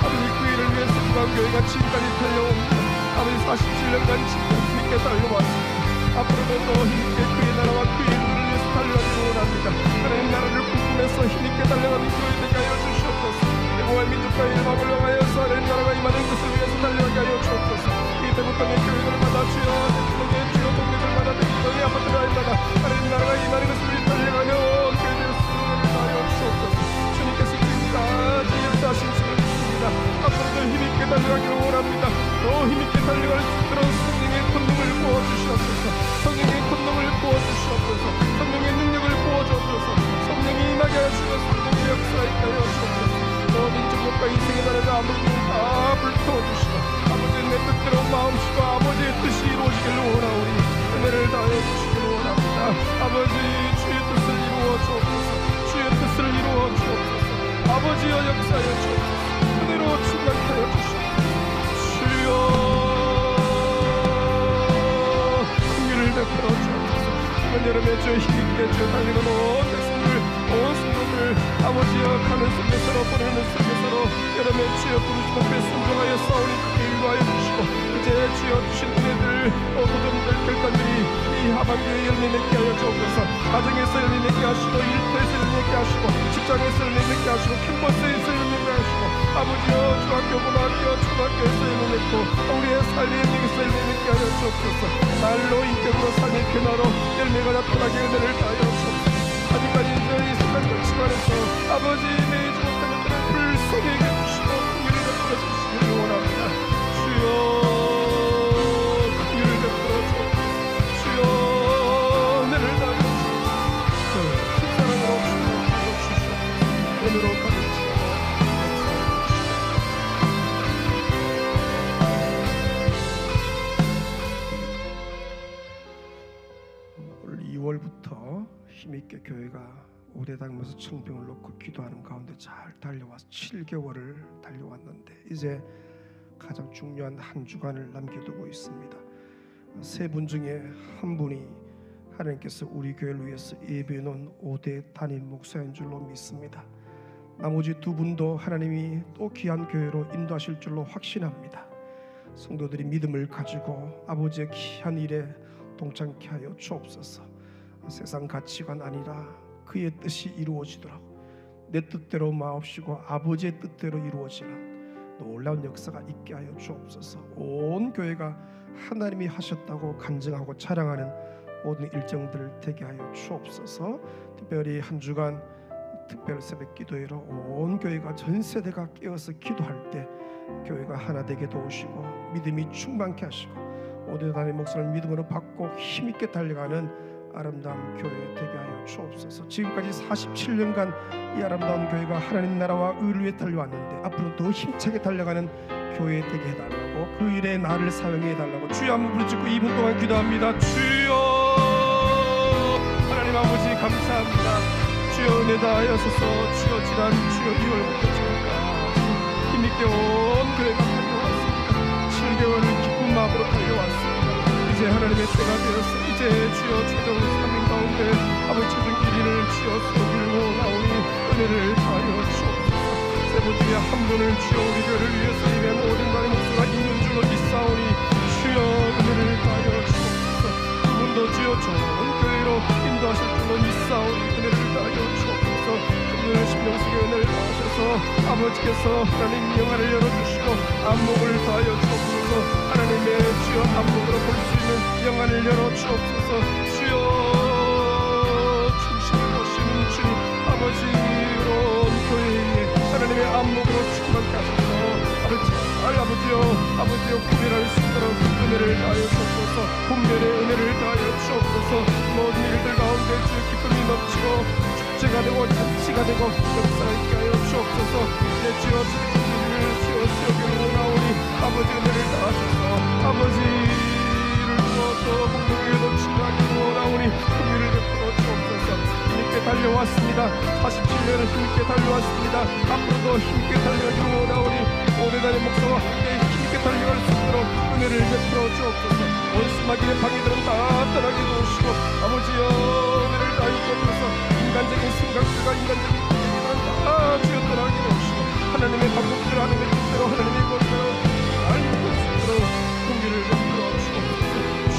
아버지 그 일을 위해서 주간교회가 지금까지 달려옵니다. 아버지 47년간 지금 믿게 달려왔습니다. 앞으로도 더 힘있게 그의 나라와 그의 의를 위해서 달려가기를 원합니다. 하나님 나라를 위해서 힘있게 달려가는 교회 되게 하여 주시옵소서. 여호와의 민족과 일방을 향하여서 하나님 나라가 임하는 것을 위해서 달려가게 하여 주옵소서. 이 대구 땅의 교회들마다 주여 대구동의 주여 동네들마다 대구동의 아파트마다 하나님 나라가 임하는 것을 위해 달려가며 교회들 수고를 하여 주옵소서. 주님께서 지금까지 역사하신 주를 믿습니다. 앞으로도 힘있게 달려가기를 원합니다. 더 힘있게 달려갈 수 있도록 성령의 권능을 부어주시옵소서. 성령의 권능을 부어주시옵소서. 성령의 능력을 부어주옵소서. 성령이 임하게 하시고 성령의 역사하게 하여 주옵소서. 또 민족과 인생의 나라가 아버지 다 불태워주시고 아버지 내 뜻대로 마음씨와 아버지의 뜻이 이루어지기를 원하오니 은혜를 다하여 주시기를 원합니다. 아버지 주의 뜻을 이루어 주옵소서. 주의 뜻을 이루어 주옵소서. 아버지여 역사하여 주옵소서. 은혜로 충만케 하여 주시옵소서. 주여 긍휼을 베풀어 주옵소서. 이번 여름에 주의 힘있게 주여 달리는 온 백성들 온 성도들 아버지여 가는 속에서로 보내는 속에서로 여름에 주여 부르신 목에 순종하여 싸우니 크게 인도하여 주시고 이제 주여 주신 은혜들 모든 결단들이 이 하반기에 열매 맺게 하여 주옵소서. 가정에서 열매 맺게 하시고 일터에서 열매 맺게 하시고 직장에서 열매 맺게 하시고 캠퍼스에서 열매 맺게 하시고 아버지여 중학교 고등학교 초등학교에서 열매 맺고 우리의 삶의 영역에서 열매 맺게 하여 주옵소서. 날로 인격으로 삶의 변화로 열매가 나타나게 은혜를 다하여 주옵소서. 아직까지 저희 생각과 시간에서 아버지 매이지 못한 것들을 불쌍히 여겨주시고 긍휼을 베풀어 주시기를 원합니다. 주여 긍휼을 베풀어 주옵소서. 주여 은혜를 다하여 주옵소서. 큰 사랑으로 충만하여 주시옵소서. 은혜로 가득 올 2월부터 힘있게 교회가 오대당면서 청병을 놓고 기도하는 가운데 잘 달려와서 7개월을 달려왔는데 이제 가장 중요한 한 주간을 남겨두고 있습니다. 세 분 중에 한 분이 하나님께서 우리 교회를 위해서 예배해놓은 5대 담임 목사인 줄로 믿습니다. 나머지 두 분도 하나님이 또 귀한 교회로 인도하실 줄로 확신합니다. 성도들이 믿음을 가지고 아버지의 귀한 일에 동참케 하여 주옵소서. 세상 가치관 아니라 그의 뜻이 이루어지도록 내 뜻대로 마옵시고 아버지의 뜻대로 이루어지는 놀라운 역사가 있게 하여 주옵소서. 온 교회가 하나님이 하셨다고 간증하고 자랑하는 모든 일정들을 되게 하여 주옵소서. 특별히 한 주간 특별 새벽 기도회로 온 교회가 전 세대가 깨어서 기도할 때 교회가 하나 되게 도우시고 믿음이 충만케 하시고 오대 담임 목사를 믿음으로 받고 힘있게 달려가는 아름다운 교회 되게 하여 주옵소서. 지금까지 47년간 이 아름다운 교회가 하나님 나라와 의를 위해 달려왔는데 앞으로 더 힘차게 달려가는 교회 되게 해달라고 그 일에 나를 사용해 달라고 주여 한번 부르짖고 2분 동안 기도합니다. 주여 하나님 아버지 감사합니다. 주여 은혜 다하여소서. 주여 지난 주여 2월부터 지금까지 힘있게 온 교회가 달려왔습니다. 7개월을 기쁜 마음으로 달려왔습니다. 이제 하나님의 때가 되었어. 이제 주여 최종 3인 가운데 아버지 최종 1위를 주여 세우기를 원하오니 은혜를 다하여 주옵소서. 세 분 중에 한 분을 주여 우리 교회를 위해서 이면 오랜 날의 목수가 있는 줄로 믿사오니 주여 은혜를 다하여 주옵소서. 두 분도 주여 좋은 교회로 인도하실 줄로 믿사오니 은혜를 다하여 주옵소서. 그분의 심령속에 은혜를 다하셔서 아버지께서 하나님 영화를 열어주시고 안목을 다하여 주옵소서. 하나님의 주여 안목으로 볼 수 있는 영안을 열어 주옵소서. 주여 중심을 보시는 주님 아버지로 교회에 하나님의 안목으로 충만케 하소서. 아버지여 구별할 수 있도록 은혜를 다하여 주옵소서. 분별의 은혜를 다하여 주옵소서. 모든 일들 가운데 주의 기쁨이 넘치고 축제가 되고 잔치가 되고 역사있게 하여 주옵소서. 내 주여 주님을 주여 수여기를 원하오니 아버지 은혜를 다하소서. 아버지를 두어서 공동교회도 치료하기를 원하오니 긍휼을 베풀어 주옵소서. 힘있게 달려왔습니다. 47년을 힘있게 달려왔습니다. 앞으로도 힘있게 달려가기를 원하오니 오래간의 목사와 함께 힘있게 달려갈 수 있도록 은혜를 베풀어 주옵소서. 원수마귀의 방해들은 다 떠나게 도우시고 아버지여 은혜를 다하여 주옵소서. 인간적인 생각들과 인간적인 방해들은 다 주여 떠나게 도우시고 하나님의 방법대로 하나님의 뜻대로 하나님의 권대로 알고 수 있도록 긍휼을 베풀어 주옵소서.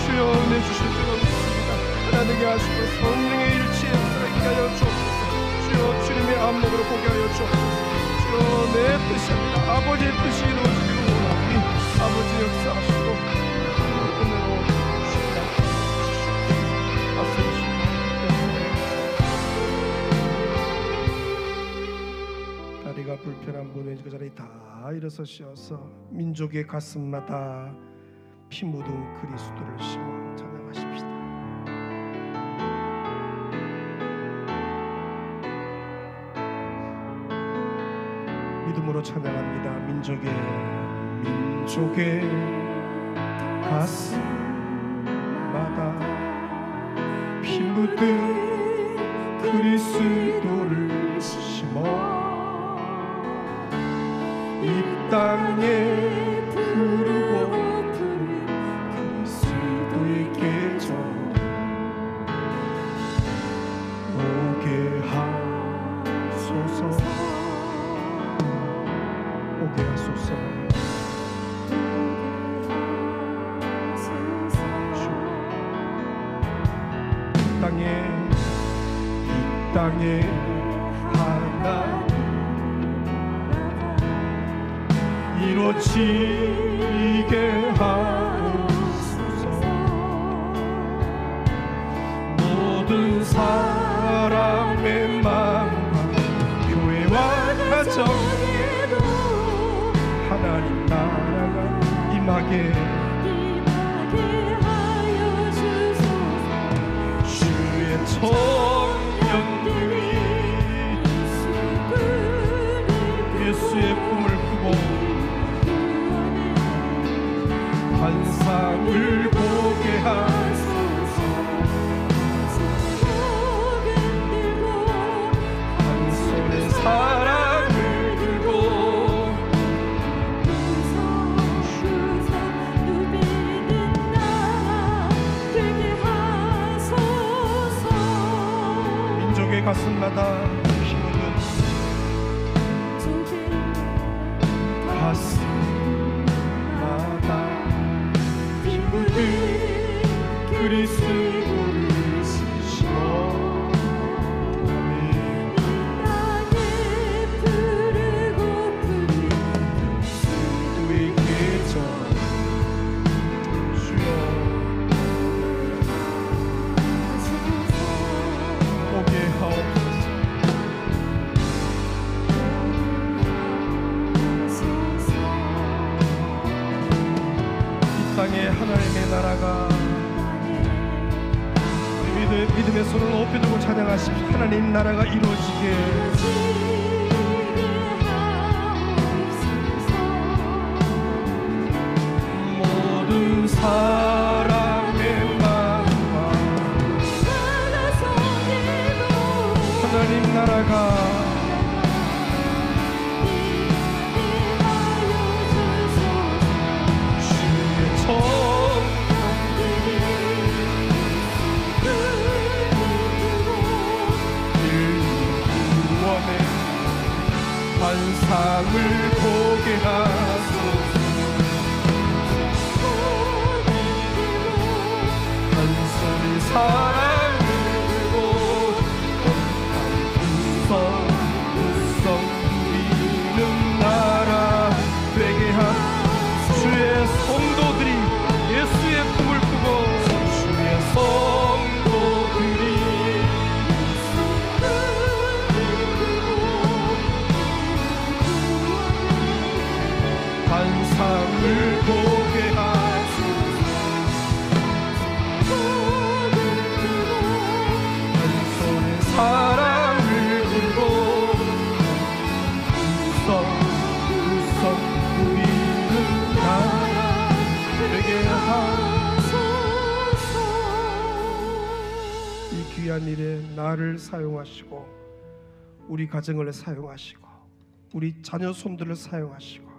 주여 은혜 주실 줄 믿습니다. 하나 되게 하시고 성령의 일치에 살아있게 하여 주옵소서. 주여 주여 주님의 안목으로 보게 하여 주옵소서. 주여 내 뜻이 아니라 아버지의 뜻이 이루어지기를 원하오니 아버지 역사하시고 은혜로 주시옵소서. 다리가 불편한 분은 그 자리에 다 일어서시어서 민족의 가슴마다 피 묻은 그리스도를 심어 찬양하십시다. 믿음으로 찬양합니다. 민족의 가슴마다 피 묻은 그리스도를 심어 이 땅에 부르고 그리스도에게 전 오게 하소서. 오게 하소서. 이 땅에 하나님 이루어지게 하옵소서. 모든 사람의 마음과 교회와 가정에도 하나님 나라가 임하게 하여 주소서. 주의 청년들이 예수의 꿈을 꾸고 환상을 보게 하소서. 한 손에 사랑을 들고 민족의 가슴마다 피 묻은 가슴 그리스도를 심어 이 땅에 부르고픈 그리스도에게 전 주여 오게 하옵소서. 이 땅에 하나님의 나라가 믿음의 손을 높이 들고 찬양하십시오. 하나님 나라가 이루어지게 모든 사람의 마음과 하나님 나라가 주의 청 환상을 보게 하소서. 한 손에 사랑을 들고 우성 누리는 나라 되게 한 주의 성도들이 예수의 꿈을 꾸고 주의 성도들이 환상을 보게 하소서. 한 손에 사랑을 들고 우성 누리는 나라 되게 하소서. 이 귀한 일에 나를 사용하시고 우리 가정을 사용하시고 우리 자녀 손들을 사용하시고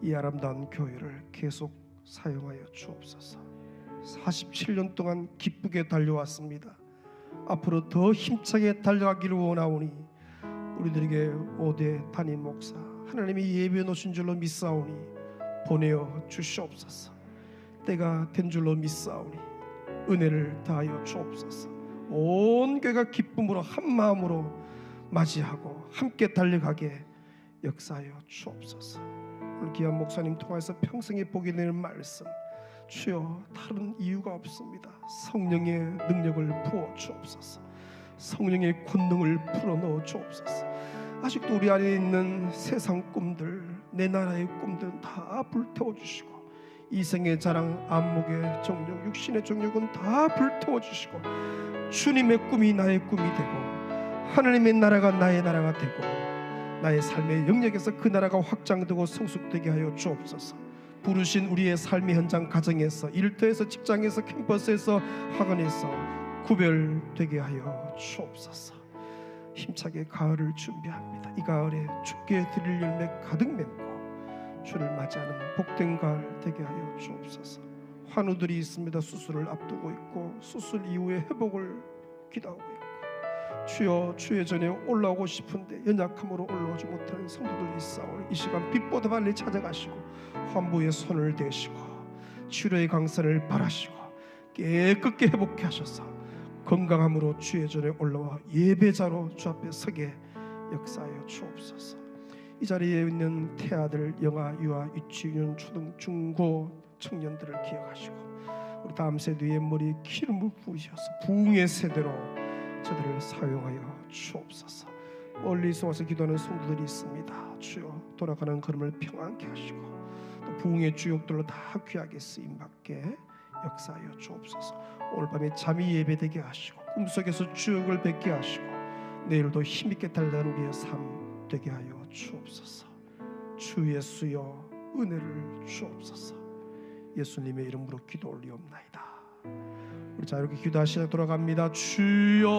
이 아름다운 교회를 계속 사용하여 주옵소서. 47년 동안 기쁘게 달려왔습니다. 앞으로 더 힘차게 달려가기를 원하오니 우리들에게 5대 담임 목사 하나님이 예비해 놓으신 줄로 믿사오니 보내어 주시옵소서. 때가 된 줄로 믿사오니 은혜를 다하여 주옵소서. 온 교회가 기쁨으로 한 마음으로 맞이하고 함께 달려가게 역사하여 주옵소서. 오늘 귀한 목사님 통해서 평생에 복이 되는 말씀, 주여 다른 이유가 없습니다. 성령의 능력을 부어 주옵소서. 성령의 권능을 풀어넣어 주옵소서. 아직도 우리 안에 있는 세상 꿈들, 내 나라의 꿈들은 다 불태워 주시고, 이생의 자랑, 안목의 정욕, 육신의 정욕은 다 불태워 주시고, 주님의 꿈이 나의 꿈이 되고 하나님의 나라가 나의 나라가 되고 나의 삶의 영역에서 그 나라가 확장되고 성숙되게 하여 주옵소서. 부르신 우리의 삶의 현장, 가정에서, 일터에서, 직장에서, 캠퍼스에서, 학원에서 구별되게 하여 주옵소서. 힘차게 가을을 준비합니다. 이 가을에 주께 드릴 열매 가득 맺고 주를 맞이하는 복된 가을 되게 하여 주옵소서. 환우들이 있습니다. 수술을 앞두고 있고 수술 이후에 회복을 기도하고 있고, 주여 주의 전에 올라오고 싶은데 연약함으로 올라오지 못하는 성도들이 있사오니 이 시간 빛보다 빨리 찾아가시고 환부의 손을 대시고 치료의 강산을 바라시고 깨끗게 회복케 하셔서 건강함으로 주의 전에 올라와 예배자로 주 앞에 서게 역사하여 주옵소서. 이 자리에 있는 태아들, 영아, 유아, 유치원, 초등, 중고 청년들을 기억하시고 우리 다음 세대의 머리에 기름을 부으셔서 부흥의 세대로 저들을 사용하여 주옵소서. 멀리서 와서 기도하는 성도들이 있습니다. 주여 돌아가는 걸음을 평안케 하시고 또 부흥의 주역들로 다 귀하게 쓰임받게 역사하여 주옵소서. 오늘 밤에 잠이 예배되게 하시고 꿈속에서 주역을 뵙게 하시고 내일도 힘있게 달려가는 우리의 삶 되게 하여 주옵소서. 주 예수여 은혜를 주옵소서. 예수님의 이름으로 기도 올리옵나이다. 우리 자 이렇게 기도하시다 돌아갑니다. 주여